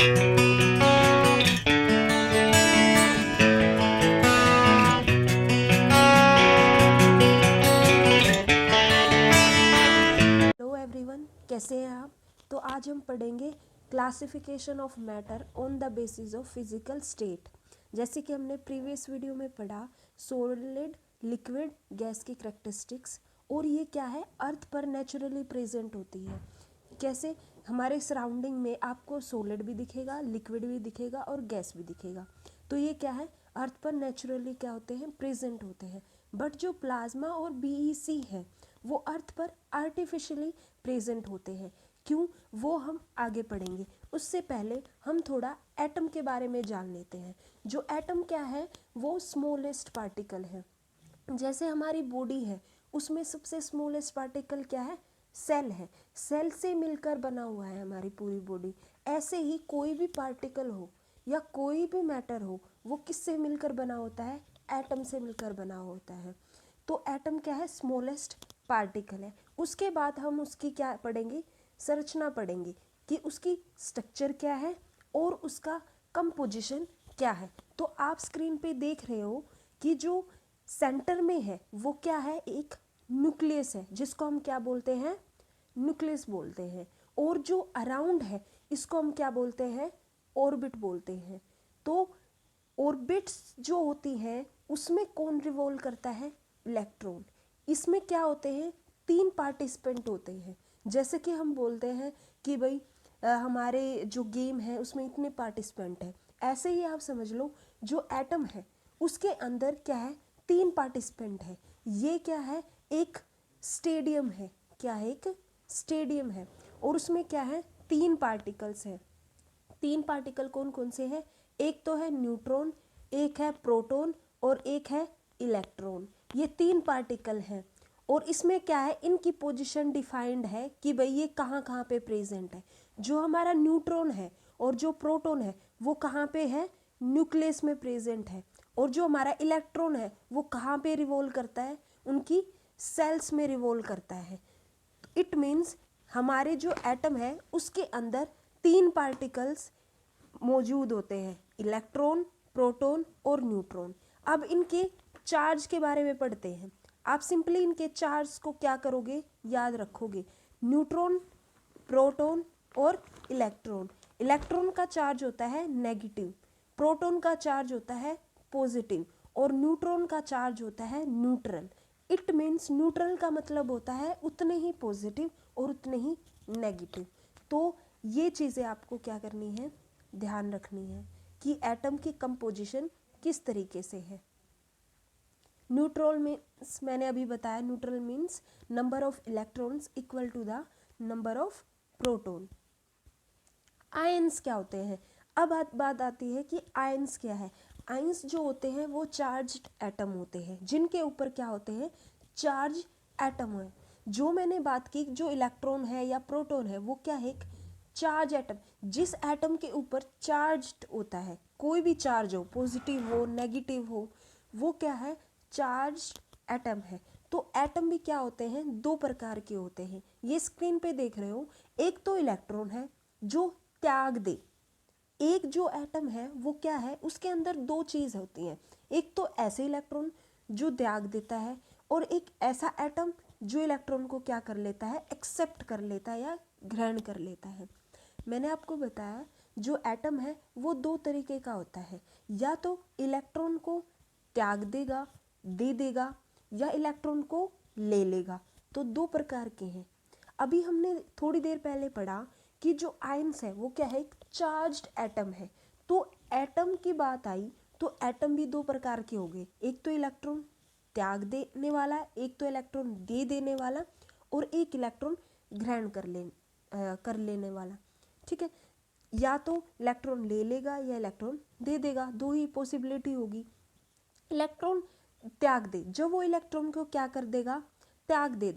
Hello everyone, कैसे हैं आप। तो आज हम पढ़ेंगे classification of matter on the basis of physical state. जैसे कि हमने प्रीवियस वीडियो में पढ़ा सॉलिड, लिक्विड, गैस की करैक्टरिस्टिक्स, और ये क्या है, अर्थ पर नेचुरली प्रेजेंट होती है। कैसे, हमारे सराउंडिंग में आपको सॉलिड भी दिखेगा, लिक्विड भी दिखेगा और गैस भी दिखेगा। तो ये क्या है, अर्थ पर नेचुरली क्या होते हैं, प्रेजेंट होते हैं। बट जो प्लाज्मा और बीईसी है वो अर्थ पर आर्टिफिशियली प्रेजेंट होते हैं। क्यों, वो हम आगे पढ़ेंगे। उससे पहले हम थोड़ा एटम के बारे में जान लेते हैं। जो एटम क्या है, वो स्मॉलेस्ट पार्टिकल है। जैसे हमारी बॉडी है, उसमें सबसे स्मॉलेस्ट पार्टिकल क्या है, सेल है। सेल से मिलकर बना हुआ है हमारी पूरी बॉडी। ऐसे ही कोई भी पार्टिकल हो या कोई भी मैटर हो, वो किससे मिलकर बना होता है, एटम से मिलकर बना होता है। तो एटम क्या है, स्मॉलेस्ट पार्टिकल है। उसके बाद हम उसकी क्या पढ़ेंगे, संरचना पढ़ेंगे कि उसकी स्ट्रक्चर क्या है और उसका कंपोजिशन क्या है। तो आप स्क्रीन पे देख रहे हो कि जो सेंटर में है वो क्या है, एक न्यूक्लियस है, जिसको हम क्या बोलते हैं, न्यूक्लियस बोलते हैं। और जो अराउंड है इसको हम क्या बोलते हैं, ऑर्बिट बोलते हैं। तो ऑर्बिट्स जो होती हैं उसमें कौन रिवॉल्व करता है, इलेक्ट्रॉन। इसमें क्या होते हैं, 3 पार्टिसिपेंट होते हैं। जैसे कि हम बोलते हैं कि भाई हमारे जो गेम है उसमें इतने पार्टिसिपेंट हैं, ऐसे ही आप समझ लो जो एटम है उसके अंदर क्या है, 3 पार्टिसिपेंट है। ये क्या है, एक स्टेडियम है। क्या है, एक स्टेडियम है। और उसमें क्या है, 3 पार्टिकल्स हैं। 3 पार्टिकल कौन कौन से हैं, एक तो है न्यूट्रॉन, एक है प्रोटॉन और एक है इलेक्ट्रॉन। ये 3 पार्टिकल हैं। और इसमें क्या है, इनकी पोजीशन डिफाइंड है कि भाई ये कहाँ कहाँ पे प्रेजेंट है। जो हमारा न्यूट्रॉन है और जो प्रोटॉन है वो कहाँ पे है, न्यूक्लियस में प्रेजेंट है। और जो हमारा इलेक्ट्रॉन है वो कहाँ पे रिवॉल्व करता है, उनकी सेल्स में रिवॉल्व करता है। इट मीन्स हमारे जो एटम है उसके अंदर 3 पार्टिकल्स मौजूद होते हैं, इलेक्ट्रॉन, प्रोटॉन और न्यूट्रॉन। अब इनके चार्ज के बारे में पढ़ते हैं। आप सिंपली इनके चार्ज को क्या करोगे, याद रखोगे। न्यूट्रॉन, प्रोटॉन और इलेक्ट्रॉन। इलेक्ट्रॉन का चार्ज होता है नेगेटिव, प्रोटॉन का चार्ज होता है पॉजिटिव और न्यूट्रॉन का चार्ज होता है न्यूट्रल। इट मीन्स न्यूट्रल का मतलब होता है उतने ही पॉजिटिव और उतने ही नेगेटिव। तो ये चीज़ें आपको क्या करनी है, ध्यान रखनी है कि एटम की कंपोजिशन किस तरीके से है। न्यूट्रल मीन्स मैंने अभी बताया, neutral means number of electrons equal to the number of proton. Ions क्या होते हैं, अब बात आती है कि आयंस क्या है। आयंस जो होते हैं वो चार्ज्ड एटम होते हैं, जिनके ऊपर क्या होते हैं, चार्ज एटम है। जो मैंने बात की, जो इलेक्ट्रॉन है या प्रोटॉन है वो क्या है, एक चार्ज एटम। जिस एटम के ऊपर चार्ज्ड होता है, कोई भी चार्ज हो, पॉजिटिव हो नेगेटिव हो, वो क्या है, चार्ज्ड एटम है। तो एटम भी क्या होते हैं, 2 प्रकार के होते हैं। ये स्क्रीन पे देख रहे हो, एक तो इलेक्ट्रॉन है जो त्याग दे। एक जो एटम है वो क्या है, उसके अंदर 2 चीज़ होती हैं। एक तो ऐसे इलेक्ट्रॉन जो त्याग देता है, और एक ऐसा एटम जो इलेक्ट्रॉन को क्या कर लेता है, एक्सेप्ट कर लेता है या ग्रहण कर लेता है। मैंने आपको बताया जो एटम है वो 2 तरीके का होता है, या तो इलेक्ट्रॉन को त्याग देगा, दे देगा, या इलेक्ट्रॉन को ले लेगा। तो 2 प्रकार के हैं। अभी हमने थोड़ी देर पहले पढ़ा कि जो आयंस है वो क्या है, एक चार्ज्ड एटम है। तो एटम की बात आई तो एटम भी 2 प्रकार के हो गए, एक तो इलेक्ट्रॉन त्याग देने वाला, एक तो इलेक्ट्रॉन दे देने वाला, और एक इलेक्ट्रॉन ग्रहण कर लेने वाला। ठीक है, या तो इलेक्ट्रॉन ले लेगा या इलेक्ट्रॉन दे देगा, 2 ही पॉसिबिलिटी होगी। इलेक्ट्रॉन त्याग दे, जब वो इलेक्ट्रॉन को क्या कर देगा, त्याग दे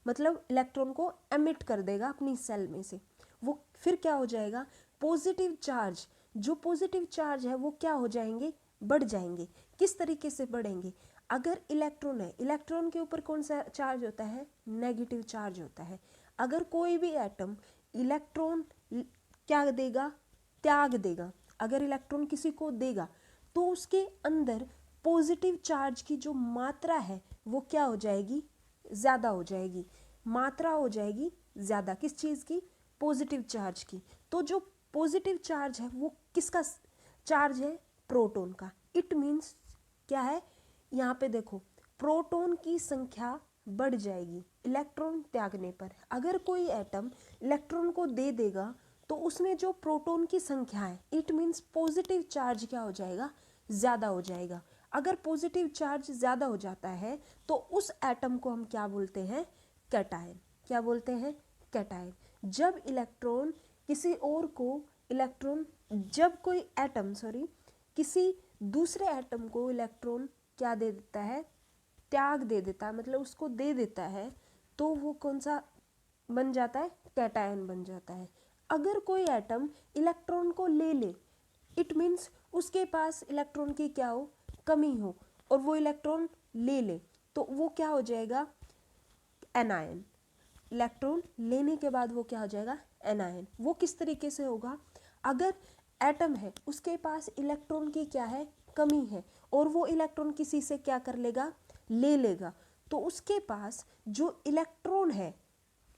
मतलब इलेक्ट्रॉन को एमिट कर देगा अपनी सेल में से, वो फिर क्या हो जाएगा, पॉजिटिव चार्ज। जो पॉजिटिव चार्ज है वो क्या हो जाएंगे, बढ़ जाएंगे। किस तरीके से बढ़ेंगे, अगर इलेक्ट्रॉन है, इलेक्ट्रॉन के ऊपर कौन सा चार्ज होता है, नेगेटिव चार्ज होता है। अगर कोई भी एटम इलेक्ट्रॉन क्या देगा, त्याग देगा, अगर इलेक्ट्रॉन किसी को देगा तो उसके अंदर पॉजिटिव चार्ज की जो मात्रा है वो क्या हो जाएगी, ज़्यादा हो जाएगी, मात्रा हो जाएगी ज़्यादा, किस चीज़ की, पॉजिटिव चार्ज की। तो जो पॉजिटिव चार्ज है वो किसका चार्ज है, प्रोटॉन का। इट मीन्स क्या है, यहाँ पे देखो प्रोटॉन की संख्या बढ़ जाएगी इलेक्ट्रॉन त्यागने पर। अगर कोई एटम इलेक्ट्रॉन को दे देगा तो उसमें जो प्रोटॉन की संख्या है, इट मीन्स पॉजिटिव चार्ज क्या हो जाएगा, ज़्यादा हो जाएगा। अगर पॉजिटिव चार्ज ज़्यादा हो जाता है तो उस एटम को हम क्या बोलते हैं, कैटायन। क्या बोलते हैं, कैटायन। जब इलेक्ट्रॉन किसी और को इलेक्ट्रॉन, जब कोई एटम किसी दूसरे एटम को इलेक्ट्रॉन क्या दे देता है, त्याग दे देता है, मतलब उसको दे देता है, तो वो कौन सा बन जाता है, कैटायन बन जाता है। अगर कोई एटम इलेक्ट्रॉन को ले ले, इट मीन्स उसके पास इलेक्ट्रॉन की क्या हो, कमी हो, और वो इलेक्ट्रॉन ले ले, तो वो क्या हो जाएगा, एनायन। इलेक्ट्रॉन लेने के बाद वो क्या हो जाएगा, एनायन। वो किस तरीके से होगा, अगर एटम है उसके पास इलेक्ट्रॉन की क्या है, कमी है, और वो इलेक्ट्रॉन किसी से क्या कर लेगा, ले लेगा, तो उसके पास जो इलेक्ट्रॉन है,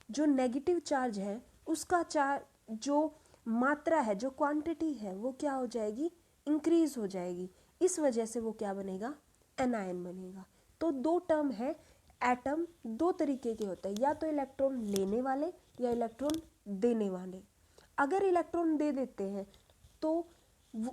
जो नेगेटिव चार्ज है, उसका चार्ज, जो मात्रा है, जो क्वांटिटी है, वो क्या हो जाएगी, इंक्रीज हो जाएगी। इस वजह से वो क्या बनेगा, एनायन बनेगा। तो दो टर्म है, एटम दो तरीके के होते हैं, या तो इलेक्ट्रॉन लेने वाले या इलेक्ट्रॉन देने वाले। अगर इलेक्ट्रॉन दे देते हैं तो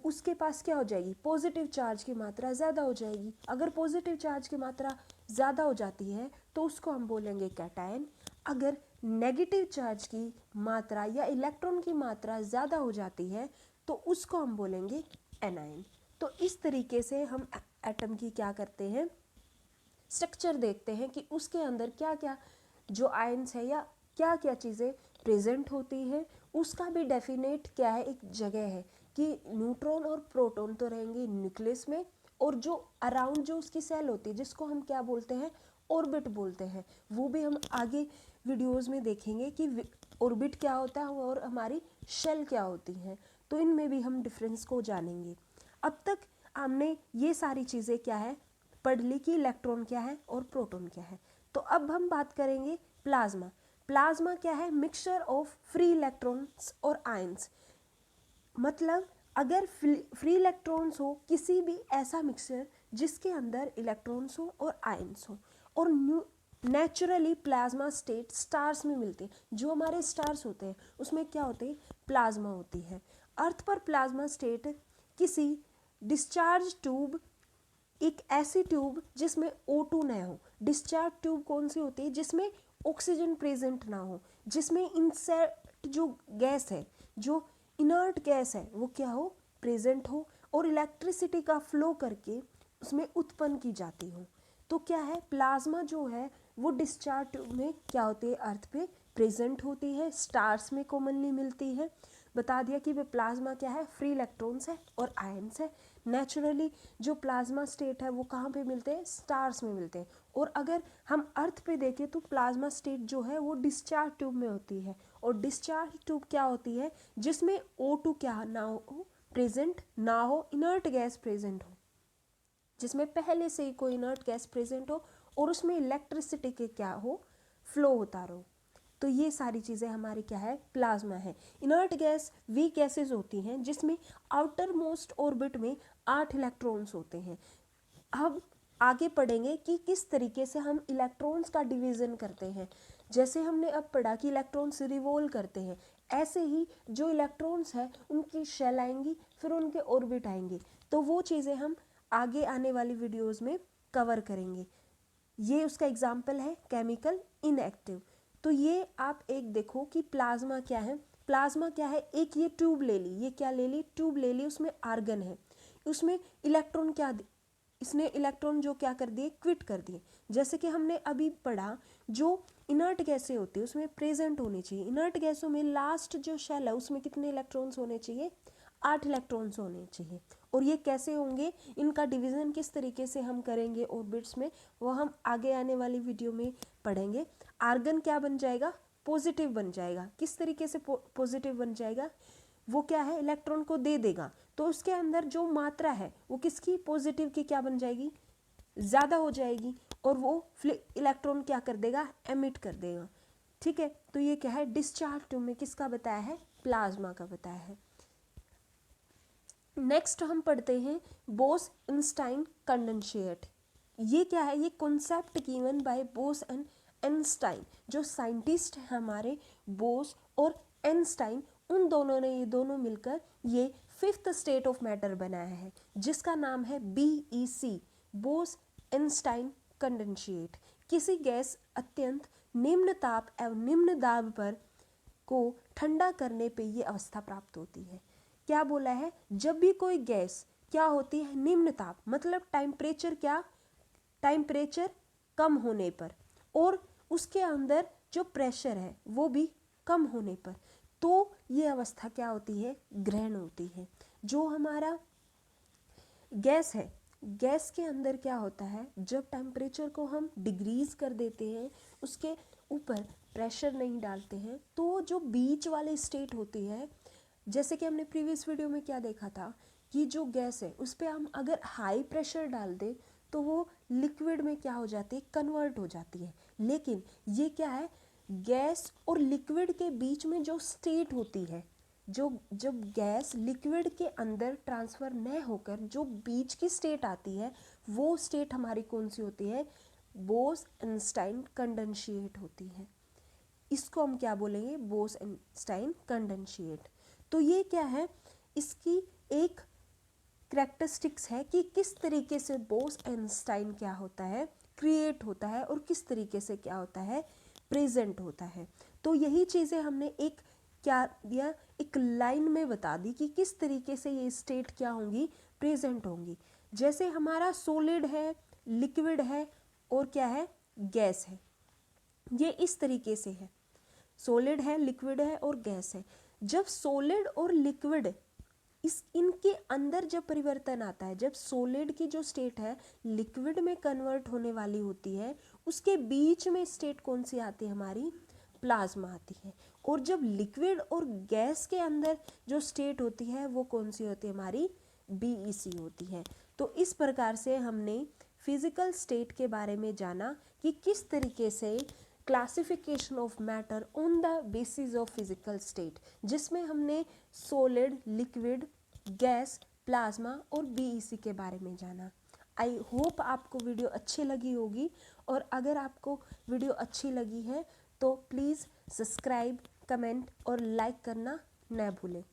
उसके पास क्या हो जाएगी, पॉजिटिव चार्ज की मात्रा ज़्यादा हो जाएगी। अगर पॉजिटिव चार्ज की मात्रा ज़्यादा हो जाती है तो उसको हम बोलेंगे कैटायन। अगर नेगेटिव चार्ज की मात्रा या इलेक्ट्रॉन की मात्रा ज़्यादा हो जाती है तो उसको हम बोलेंगे एनायन। तो इस तरीके से हम एटम की क्या करते हैं, स्ट्रक्चर देखते हैं कि उसके अंदर क्या क्या जो आयंस है या क्या क्या चीज़ें प्रेजेंट होती हैं। उसका भी डेफिनेट क्या है, एक जगह है कि न्यूट्रॉन और प्रोटॉन तो रहेंगे न्यूक्लियस में, और जो अराउंड जो उसकी सेल होती है जिसको हम क्या बोलते हैं, ऑर्बिट बोलते हैं। वो भी हम आगे वीडियोस में देखेंगे कि ऑर्बिट क्या होता है और हमारी शेल क्या होती है, तो इनमें भी हम डिफरेंस को जानेंगे। अब तक हमने ये सारी चीज़ें क्या है पढ़ ली कि इलेक्ट्रॉन क्या है और प्रोटॉन क्या है। तो अब हम बात करेंगे प्लाज्मा। प्लाज्मा क्या है, मिक्सचर ऑफ फ्री इलेक्ट्रॉन्स और आयंस। मतलब अगर फ्री इलेक्ट्रॉन्स हो, किसी भी ऐसा मिक्सचर जिसके अंदर इलेक्ट्रॉन्स हो और आयंस हो। और नेचुरली प्लाज्मा स्टेट स्टार्स में मिलते हैं। जो हमारे स्टार्स होते हैं उसमें क्या होते हैं, प्लाज्मा होती है। अर्थ पर प्लाज्मा स्टेट किसी डिस्चार्ज ट्यूब, एक ऐसी ट्यूब जिसमें O2 न हो। डिस्चार्ज ट्यूब कौन सी होती है, जिसमें ऑक्सीजन प्रेजेंट ना हो, जिसमें इनसेट जो गैस है, जो इनर्ट गैस है, वो क्या हो, प्रेजेंट हो, और इलेक्ट्रिसिटी का फ्लो करके उसमें उत्पन्न की जाती हो। तो क्या है, प्लाज्मा जो है वो डिस्चार्ज ट्यूब में क्या होती है, अर्थ पे प्रेजेंट होती है, स्टार्स में कॉमनली मिलती है। बता दिया कि वे प्लाज्मा क्या है, फ्री इलेक्ट्रॉन्स है और आयंस है। नेचुरली जो प्लाज्मा स्टेट है वो कहाँ पे मिलते हैं, स्टार्स में मिलते हैं। और अगर हम अर्थ पे देखें तो प्लाज्मा स्टेट जो है वो डिस्चार्ज ट्यूब में होती है। और डिस्चार्ज ट्यूब क्या होती है, जिसमें O2 क्या ना हो, प्रेजेंट ना हो, इनर्ट गैस प्रेजेंट हो, जिसमें पहले से ही कोई इनर्ट गैस प्रेजेंट हो और उसमें इलेक्ट्रिसिटी के क्या हो, फ्लो होता रहो। तो ये सारी चीज़ें हमारी क्या है, प्लाज्मा है। इनर्ट गैस वीक गैसेज होती हैं जिसमें आउटर मोस्ट ऑर्बिट में 8 इलेक्ट्रॉन्स होते हैं। अब आगे पढ़ेंगे कि किस तरीके से हम इलेक्ट्रॉन्स का डिवीज़न करते हैं। जैसे हमने अब पढ़ा कि इलेक्ट्रॉन्स रिवॉल्व करते हैं, ऐसे ही जो इलेक्ट्रॉन्स हैं उनकी शेल आएंगी, फिर उनके ऑर्बिट आएंगे। तो वो चीज़ें हम आगे आने वाली वीडियोस में कवर करेंगे। ये उसका एग्जाम्पल है केमिकल इनएक्टिव। तो ये आप एक देखो कि प्लाज्मा क्या है। प्लाज्मा क्या है, एक ये ट्यूब ले ली, ये क्या ले ली, ट्यूब ले ली, उसमें आर्गन है, उसमें इलेक्ट्रॉन क्या, इसने इलेक्ट्रॉन जो क्या कर दिए, क्विट कर दिए। जैसे कि हमने अभी पढ़ा, जो इनर्ट गैसें होती है उसमें प्रेजेंट होनी चाहिए। इनर्ट गैसों में लास्ट जो शेल है उसमें कितने इलेक्ट्रॉन्स होने चाहिए, 8 इलेक्ट्रॉन्स होने चाहिए। और ये कैसे होंगे, इनका डिवीज़न किस तरीके से हम करेंगे ऑर्बिट्स में, वो हम आगे आने वाली वीडियो में पढ़ेंगे। आर्गन क्या बन जाएगा, पॉजिटिव बन जाएगा। किस तरीके से पॉजिटिव बन जाएगा, वो क्या है, इलेक्ट्रॉन को दे देगा, तो उसके अंदर जो मात्रा है वो किसकी, पॉजिटिव की क्या बन जाएगी, ज़्यादा हो जाएगी, और वो इलेक्ट्रॉन क्या कर देगा, एमिट कर देगा। ठीक है, तो ये क्या है, डिस्चार्ज ट्यूब में किसका बताया है, प्लाज्मा का बताया है। नेक्स्ट हम पढ़ते हैं बोस-आइंस्टाइन कंडेंसेट। ये क्या है, ये concept given by Bose and Einstein, जो साइंटिस्ट हैं हमारे बोस और आइंस्टाइन, उन दोनों ने, ये दोनों मिलकर ये फिफ्थ स्टेट ऑफ मैटर बनाया है, जिसका नाम है BEC, बोस-आइंस्टाइन कंडेंसेट। किसी गैस अत्यंत निम्न ताप एवं निम्न दाब पर को ठंडा करने पे ये अवस्था प्राप्त होती है। क्या बोला है, जब भी कोई गैस क्या होती है, निम्न ताप, मतलब टेम्परेचर क्या, टेम्परेचर कम होने पर, और उसके अंदर जो प्रेशर है वो भी कम होने पर, तो ये अवस्था क्या होती है, ग्रहण होती है। जो हमारा गैस है, गैस के अंदर क्या होता है, जब टेम्परेचर को हम डिग्रीज कर देते हैं, उसके ऊपर प्रेशर नहीं डालते हैं, तो जो बीच वाली स्टेट होती है, जैसे कि हमने प्रीवियस वीडियो में क्या देखा था कि जो गैस है उस पर हम अगर हाई प्रेशर डाल दें तो वो लिक्विड में क्या हो जाती है, कन्वर्ट हो जाती है। लेकिन ये क्या है, गैस और लिक्विड के बीच में जो स्टेट होती है, जो जब गैस लिक्विड के अंदर ट्रांसफ़र न होकर जो बीच की स्टेट आती है, वो स्टेट हमारी कौन सी होती है, बोस-आइंस्टाइन कंडेंसेट होती है। इसको हम क्या बोलेंगे, बोस-आइंस्टाइन कंडेंसेट। तो ये क्या है, इसकी एक करैक्टरिस्टिक्स है कि किस तरीके से बोस-आइंस्टाइन क्या होता है, क्रिएट होता है, और किस तरीके से क्या होता है, प्रेजेंट होता है। तो यही चीज़ें हमने एक क्या दिया, एक लाइन में बता दी कि किस तरीके से ये स्टेट क्या होंगी, प्रेजेंट होंगी। जैसे हमारा सॉलिड है, लिक्विड है, और क्या है, गैस है, ये इस तरीके से है, सॉलिड है, लिक्विड है और गैस है। जब सॉलिड और लिक्विड इनके अंदर जब परिवर्तन आता है, जब सॉलिड की जो स्टेट है लिक्विड में कन्वर्ट होने वाली होती है, उसके बीच में स्टेट कौन सी आती है, हमारी प्लाज्मा आती है। और जब लिक्विड और गैस के अंदर जो स्टेट होती है वो कौन सी होती है, हमारी BEC होती है। तो इस प्रकार से हमने फिजिकल स्टेट के बारे में जाना कि किस तरीके से classification of matter on the basis of physical state, जिसमें हमने सॉलिड, लिक्विड, गैस, प्लाज्मा और BEC के बारे में जाना। आई होप आपको वीडियो अच्छी लगी होगी, और अगर आपको वीडियो अच्छी लगी है तो प्लीज़ सब्सक्राइब, कमेंट और लाइक करना न भूलें।